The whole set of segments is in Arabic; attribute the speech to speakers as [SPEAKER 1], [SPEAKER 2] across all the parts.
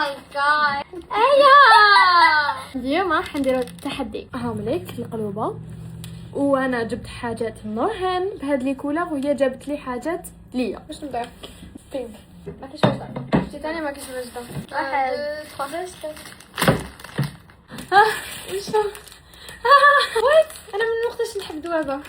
[SPEAKER 1] ماي جاد. ايوه اليوم راح نديرو تحدي. هاملك القلوبه وانا جبت حاجات لنورهان بهاد لي كولر وهي جابت لي حاجات ليا. واش نبدا؟ بينك ما كاينش وجده. جيت انا ما كاينش وجده. واحد ايش وات انا من وقتاش نحب دوابه.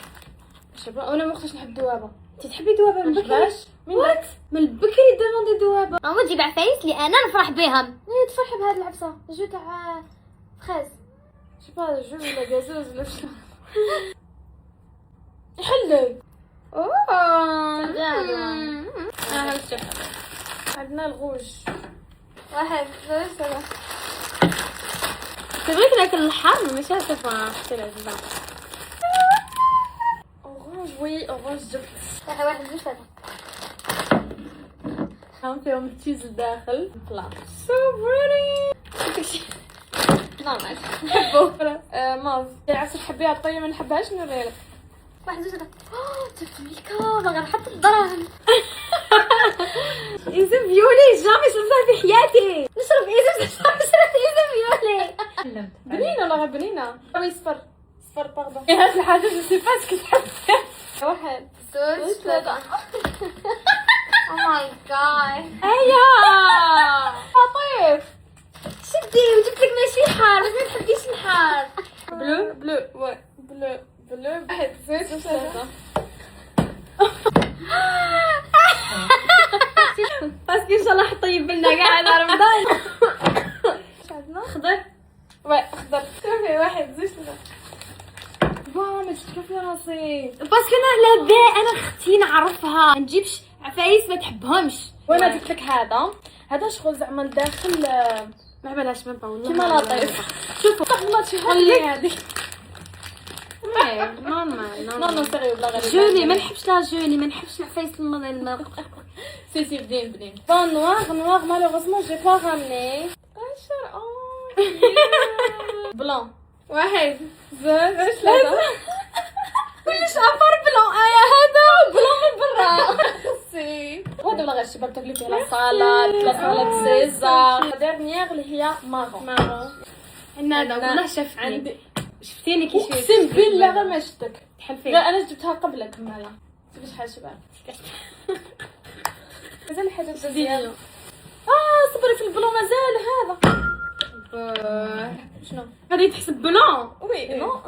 [SPEAKER 1] شباب انا من وقتاش نحب دوابه. انت تحبي دوابه من بكري؟ وات من بكري دوموندي دوابه.
[SPEAKER 2] ماما تجيب عفايس اللي انا نفرح بهم.
[SPEAKER 1] هي تفرحي بهاد العبسه جو تاع فريز شبا جو ولا غازوز ولا شنو. يحلل عندنا الغوج. واحد زوج ثلاثة. تبغيك ناكل الحار مش هتفرح تلعب اورانج. وي اورانج جبت واحد زوج ثلاثة. هم فيهم التشيز الداخل بلا سو بريتي. نورمال نحبو ماف. العسل تحبيها طيب ما نحبهاش نوريلك. واحد زوج ثلاثة. جبت ميكا باغا نحط الدراهم. إيزم فيولي جامي شربتها في حياتي. نشرب إيزم شربت إيزم فيولي. بنينة ولا غير بنينة؟ وي صفر صفر باردون. هاد الحاجة جو سي با اسكو تحبها. واحد زوج ثلاثة.
[SPEAKER 2] او ماي جاد.
[SPEAKER 1] ايوا عطيف
[SPEAKER 2] شدي وجبت لك ماشي حار بس ما تحبيش الحار.
[SPEAKER 1] بلو بلو وي بلو بلو. واحد زوج ثلاثة. باسكو ان شاء الله حطيب لنا كاع على رمضان. شعبنا خضر وي خضر. شوفي واحد زوج ثلاثة. واو ما تشوفي راسي
[SPEAKER 2] باسكو انا لا با انا اختي نعرفها ما نجيبش عفايس ما تحبهمش.
[SPEAKER 1] وانا جبت لك هذا شغل زعما الداخل
[SPEAKER 2] ما بلاش ما باوني
[SPEAKER 1] كيما لطيف. شوفوا طبلات شي حاجه هذيك
[SPEAKER 2] نورمال
[SPEAKER 1] نو سيريو بلا غير
[SPEAKER 2] جولي ما نحبش لا جولي ما نحبش العفايس المرق.
[SPEAKER 1] سي بنين بنين. بون نوار مالوغوزمون جي با رامني اشر بلون. واحد زوج ثلاثة. كلش عفر بلون. هذا بلون من برا. سي هذا ولا غير الشباب تاكلي فيه لا سالاد لا سالاد سيزار. ديرنيير اللي هي مارون.
[SPEAKER 2] هذا والله شفتني
[SPEAKER 1] عندي
[SPEAKER 2] شفتيني كي شويه
[SPEAKER 1] اقسم بالله غير ما شفتك.
[SPEAKER 2] تحلفي.
[SPEAKER 1] لا انا جبتها قبلك مالا. شوفي شحال شباب. مازال الحاجات مزيانه. صبري في البلون مازال هذا. شنو
[SPEAKER 2] هذه تحسب بلون.
[SPEAKER 1] وي نو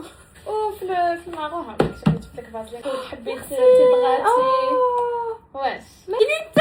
[SPEAKER 1] وفي المعروها جبت لك فازلين. تحبي تبغاتي واش
[SPEAKER 2] انت